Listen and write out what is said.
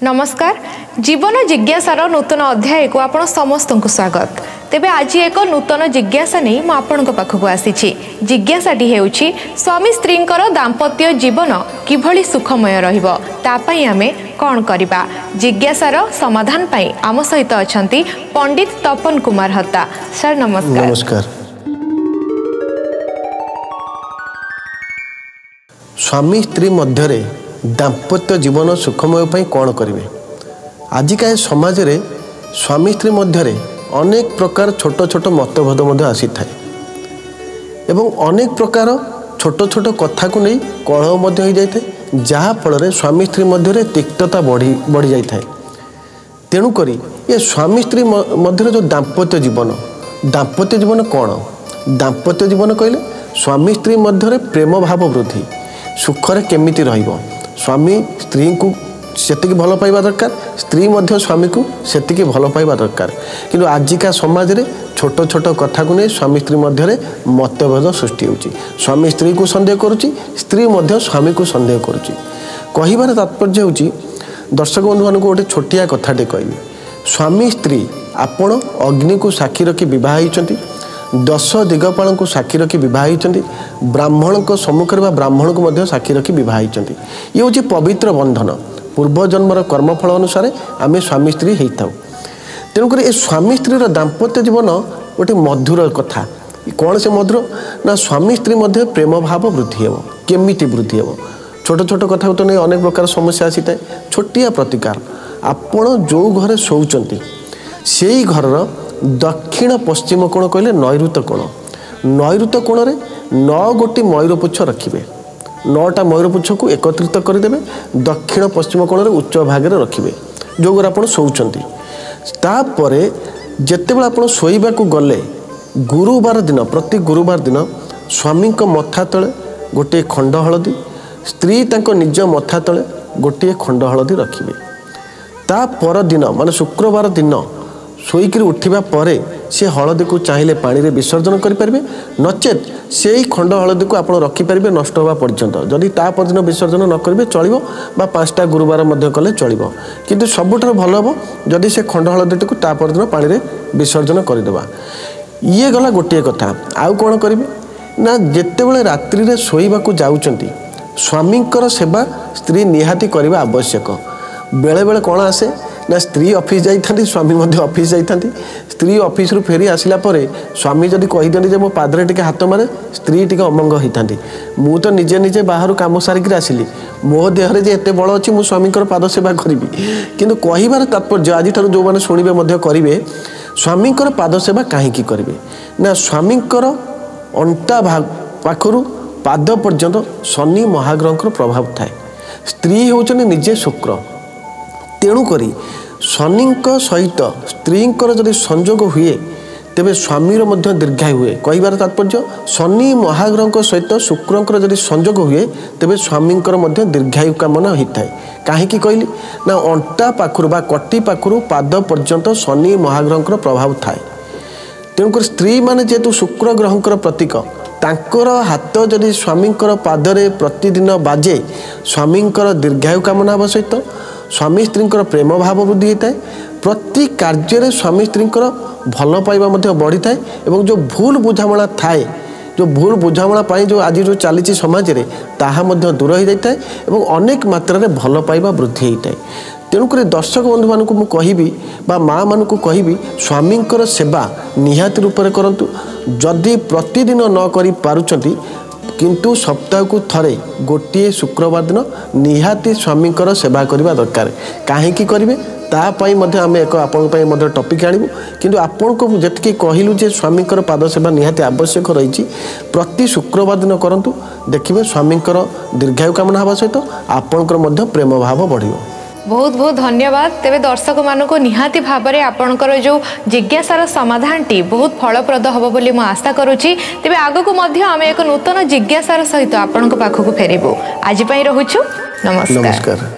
नमस्कार जीवन जिज्ञासार नूतन अध्याय को आपण समस्त को स्वागत। तेबे आज एक नूतन जिज्ञासा नहीं मु आपण पाखक आसी जिज्ञासाटी हेउछि स्वामी स्त्री दाम्पत्य जीवन किभली सुखमय रहिबो तापई आमे कौन करिबा। जिज्ञासार समाधान पाई आम सहित अछंती पंडित तपन कुमार हत्ता। सर नमस्कार। नमस्कार। स्वामी स्त्री मध्यरे दाम्पत्य जीवन सुखमय पाई कौन करेंगे। आजिका समाज रे स्वामी स्त्री मध्यरे अनेक प्रकार छोट छोट मतभेद आसी थाए एवं अनेक प्रकार छोट छोट कथा को नहीं कलह मध्य हो जाए जहाँ फल स्वामी स्त्री मध्यरे तिक्तता बढ़ी जाए थाए। तेणुक ये स्वामी स्त्री मध्य जो दाम्पत्य जीवन कौन दाम्पत्य जीवन कहले स्वामी स्त्री मध्यरे प्रेम भाव वृद्धि सुखरे केमिति रहिबो। स्वामी स्त्री को सेतिकी भल पाइबा दरकार स्त्री मध्य स्वामी को सेतिकी भल पाइबा दरकार। किंतु आजिका समाज रे छोट छोट कथा को नहीं स्वामी स्त्री मध्य मतभेद सृष्टि होउची। स्वामी स्त्री को संदेह करुची स्त्री मध्य स्वामी को संदेह करुची। कहिबार तात्पर्य होउची दर्शक बंधु मान को गोटे छोटिया कथाटे कहबी। स्वामी स्त्री आपण अग्नि को साक्षी रखी विवाह होइचंती 10 दिगपाल को साक्षी रखी विवाह होइचंती ब्राह्मण को सम्मुख में ब्राह्मण को मध्य साक्षी रखी विवाह होइचंती। ये हूँ पवित्र बंधन पूर्व जन्मर कर्मफल अनुसार आम स्वामी स्त्री होता। तेणुक ये स्वामी स्त्री दाम्पत्य जीवन गोटे मधुर कथा। कौन से मधुर ना स्वामी स्त्री मध्य प्रेम भाव वृद्धि हे केमिति वृद्धि हे। छोट छोट कथा तो नहीं अनेक प्रकार समस्या आसी थाए। छोटिया प्रतिकार आपण जो घरे शोचंती से घर दक्षिण पश्चिम कोण कहले नैऋत कोण। नैऋत कोण रे 9 गोटी मयूरपुच्छ रखिबे 9टा मयूरपुच्छ को एकत्रित करदेवे दक्षिण पश्चिम कोण रे उच्च भाग रे रखिबे जो घर आपण शोचंती। तापरे जेतेबेला आपण शोइबा को गले गुरुवार दिन प्रति गुरुवार दिन स्वामी को मथा तले गोटे खंड हलदी स्त्री तांको निज मथा तले गोटे खंड हलदी रखिबे। ता पर दिन माने शुक्रवार दिन शोईकरी उठिबा परे से हलदी को चाहिए पानी रे विसर्जन करें नचेत से ही खंड हलदी को आप रखिपारे नष्ट होगा पर्यंत। जदि ता पर दिन विसर्जन न करेंगे चलो 5टा गुरुवार मध्य कले चलो। किंतु सबुठार भल हम जदि से खंड हलदी को ता पर दिन पानी रे विसर्जन करदेवा। ये गला गोटे कथा। आउ कौन करेंगे ना जितेबले रात्रि रे शोइबा को जाउचंती स्वामींकर सेवा स्त्री निहाती करबा आवश्यक। बेले बेले कौन आसे ना स्त्री ऑफिस जाइथांती स्वामी मध्य ऑफिस जाइथांती। स्त्री ऑफिस रु फेरी आसिला परे स्वामी जदि कहि दियंती जे मो पादरे टिके हाथ मारे स्त्री टिके अमंग होइथांती। मु तो निजे निजे बाहर काम सारिक आसिली मो देहरे जे एते बळ अछि मु स्वामींकर पाद सेवा करिवि। किंतु कहिबार तात्पर्य आज ठारू जो माने सुनिबे मध्य करिवे स्वामींकर पाद सेवा काहे की करिवे ना स्वामींकर अंटा भाग पाखरु पाद पर्यंत शनि महाग्रहंकर प्रभाव थाए। स्त्री होचने निजे शुक्र। तेणु करी शनि सहित स्त्री जदि संजोग हुए तेबे स्वामीर मध्य दीर्घायु हुए। कहिबार तात्पर्य शनि महाग्रह सहित शुक्रंकर जदि संजोग हुए तेबे स्वामींकर मध्य दीर्घायु कामना होता है। कहीं कहली ना अंटा पाखरु बा कटी पाखरु पाद पर्यंत शनि महाग्रहंकर प्रभाव थाए। तेणुकर स्त्री माने जेतु शुक्र ग्रहंकर प्रतीक तांकर हाथ जदि स्वामींकर पादरे प्रतिदिन बाजे स्वामींकर दीर्घायु कामना हेबा सहित स्वामी स्त्रींकर प्रेम भाव वृद्धि होता है। प्रति कार्य स्वामी स्त्रींकर भल पाइबा मध्य बढ़ी थाए एवं जो भूल बुझामणा थाए जो भूल बुझामणा पाई जो आज जो चली समाज रे ताहा मध्य दूर हो जाए एवं अनेक मात्रा रे भल पाइबा वृद्धि होता है। तेणुक दर्शक बंधु मानक मु कहिबी बा माँ मानक कहिबी स्वामींकर सेवा निहाती रूप में करंतु। जदि प्रतिदिन न करि पारुचंती किंतु सप्ताह को थरे गोटे शुक्रवार दिन निहाती स्वामींकर सेवा करबा दरकार। काहे की करिवे तापाई मध्य आम एक आपण टपिक आणबू। किंतु आपण को जतकी कहिलु जे स्वामींकर पाद सेवा निहाती आवश्यक रही प्रति शुक्रवार दिन करंतु देखिबे स्वामींकर दीर्घायु कामना हेबा सहित आपणकर मध्य प्रेम भाव बढ़िबो। बहुत बहुत धन्यवाद। तेरे दर्शक मानक निहाती भाव में आपणकर जो जिज्ञासार समाधान टी बहुत फलप्रद हम बोली मु आशा करुच्ची। तेरे आग को आम एक नूतन जिज्ञासार सहित आपण पाखक फेरबू। आज रहुछु नमस्कार।